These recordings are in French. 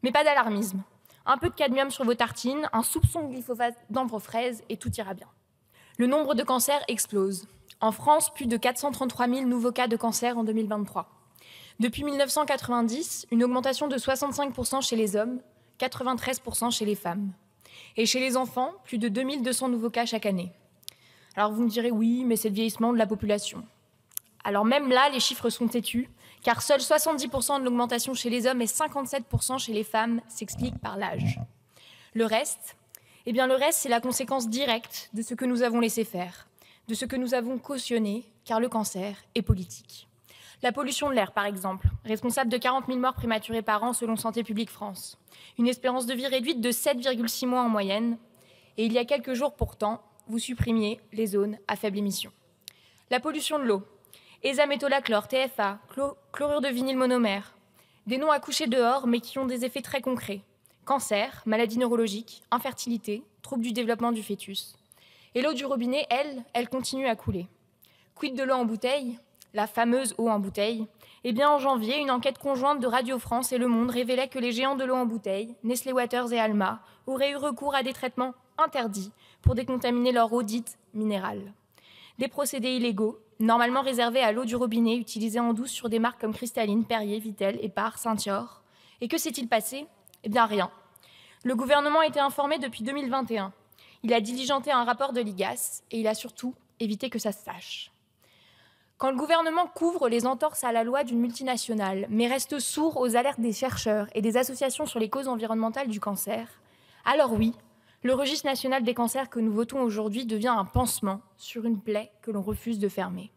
Mais pas d'alarmisme. Un peu de cadmium sur vos tartines, un soupçon de glyphosate dans vos fraises et tout ira bien. Le nombre de cancers explose. En France, plus de 433 000 nouveaux cas de cancer en 2023. Depuis 1990, une augmentation de 65% chez les hommes, 93% chez les femmes. Et chez les enfants, plus de 2200 nouveaux cas chaque année. Alors vous me direz, oui, mais c'est le vieillissement de la population. Alors même là, les chiffres sont têtus, car seuls 70% de l'augmentation chez les hommes et 57% chez les femmes s'expliquent par l'âge. Le reste, c'est la conséquence directe de ce que nous avons laissé faire, de ce que nous avons cautionné, car le cancer est politique. La pollution de l'air, par exemple, responsable de 40 000 morts prématurées par an selon Santé publique France. Une espérance de vie réduite de 7,6 mois en moyenne. Et il y a quelques jours pourtant, vous supprimiez les zones à faible émission. La pollution de l'eau, hexamétholachlore, TFA, chlorure de vinyle monomère. Des noms à coucher dehors, mais qui ont des effets très concrets. Cancer, maladies neurologiques, infertilité, troubles du développement du fœtus. Et l'eau du robinet, elle continue à couler. Quid de l'eau en bouteille ? La fameuse eau en bouteille. Eh bien, en janvier, une enquête conjointe de Radio France et Le Monde révélait que les géants de l'eau en bouteille, Nestlé Waters et Alma, auraient eu recours à des traitements interdits pour décontaminer leur eau dite minérale. Des procédés illégaux, normalement réservés à l'eau du robinet, utilisée en douce sur des marques comme Cristalline, Perrier, Vittel, Épar, Saint-Thior. Et que s'est-il passé ? Eh bien, rien. Le gouvernement a été informé depuis 2021. Il a diligenté un rapport de l'IGAS et il a surtout évité que ça se sache. Quand le gouvernement couvre les entorses à la loi d'une multinationale, mais reste sourd aux alertes des chercheurs et des associations sur les causes environnementales du cancer, alors oui, le registre national des cancers que nous votons aujourd'hui devient un pansement sur une plaie que l'on refuse de fermer.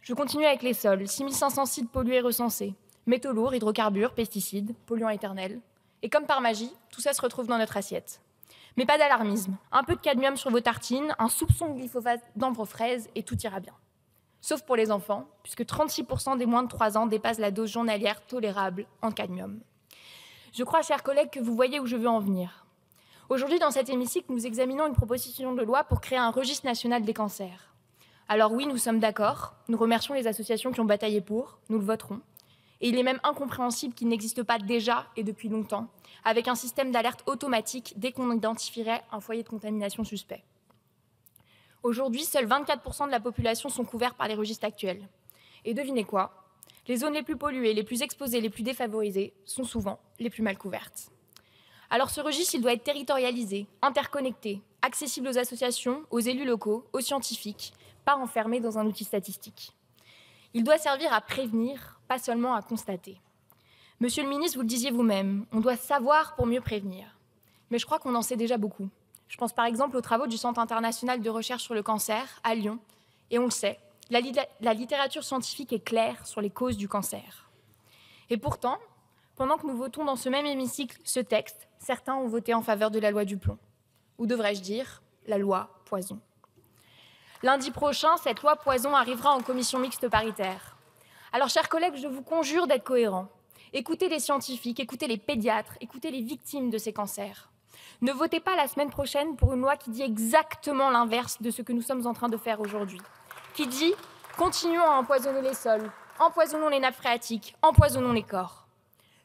Je continue avec les sols. 6500 sites pollués recensés. Métaux lourds, hydrocarbures, pesticides, polluants éternels. Et comme par magie, tout ça se retrouve dans notre assiette. Mais pas d'alarmisme. Un peu de cadmium sur vos tartines, un soupçon de glyphosate dans vos fraises et tout ira bien. Sauf pour les enfants, puisque 36% des moins de 3 ans dépassent la dose journalière tolérable en cadmium. Je crois, chers collègues, que vous voyez où je veux en venir. Aujourd'hui, dans cet hémicycle, nous examinons une proposition de loi pour créer un registre national des cancers. Alors oui, nous sommes d'accord, nous remercions les associations qui ont bataillé pour, nous le voterons. Et il est même incompréhensible qu'il n'existe pas déjà, et depuis longtemps, avec un système d'alerte automatique dès qu'on identifierait un foyer de contamination suspect. Aujourd'hui, seuls 24% de la population sont couverts par les registres actuels. Et devinez quoi ? Les zones les plus polluées, les plus exposées, les plus défavorisées sont souvent les plus mal couvertes. Alors ce registre, il doit être territorialisé, interconnecté, accessible aux associations, aux élus locaux, aux scientifiques, pas enfermé dans un outil statistique. Il doit servir à prévenir, pas seulement à constater. Monsieur le ministre, vous le disiez vous-même, on doit savoir pour mieux prévenir. Mais je crois qu'on en sait déjà beaucoup. Je pense par exemple aux travaux du Centre international de recherche sur le cancer à Lyon. Et on le sait, la littérature scientifique est claire sur les causes du cancer. Et pourtant, pendant que nous votons dans ce même hémicycle ce texte, certains ont voté en faveur de la loi du plomb. Ou devrais-je dire, la loi Poison. Lundi prochain, cette loi Poison arrivera en commission mixte paritaire. Alors, chers collègues, je vous conjure d'être cohérents. Écoutez les scientifiques, écoutez les pédiatres, écoutez les victimes de ces cancers. Ne votez pas la semaine prochaine pour une loi qui dit exactement l'inverse de ce que nous sommes en train de faire aujourd'hui. Qui dit « continuons à empoisonner les sols, empoisonnons les nappes phréatiques, empoisonnons les corps ».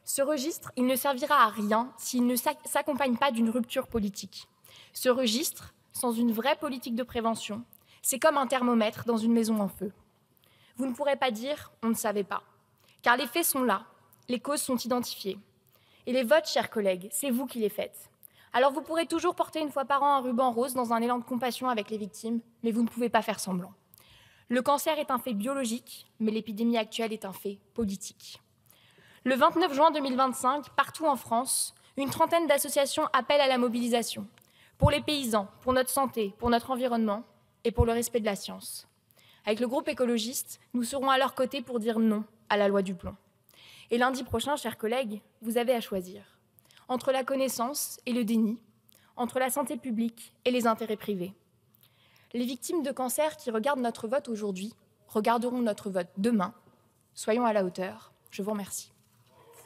Ce registre, il ne servira à rien s'il ne s'accompagne pas d'une rupture politique. Ce registre, sans une vraie politique de prévention, c'est comme un thermomètre dans une maison en feu. Vous ne pourrez pas dire « on ne savait pas », car les faits sont là, les causes sont identifiées. Et les votes, chers collègues, c'est vous qui les faites. Alors vous pourrez toujours porter une fois par an un ruban rose dans un élan de compassion avec les victimes, mais vous ne pouvez pas faire semblant. Le cancer est un fait biologique, mais l'épidémie actuelle est un fait politique. Le 29 juin 2025, partout en France, une trentaine d'associations appellent à la mobilisation. Pour les paysans, pour notre santé, pour notre environnement et pour le respect de la science. Avec le groupe écologiste, nous serons à leur côté pour dire non à la loi du plomb. Et lundi prochain, chers collègues, vous avez à choisir. Entre la connaissance et le déni, entre la santé publique et les intérêts privés. Les victimes de cancer qui regardent notre vote aujourd'hui regarderont notre vote demain. Soyons à la hauteur. Je vous remercie.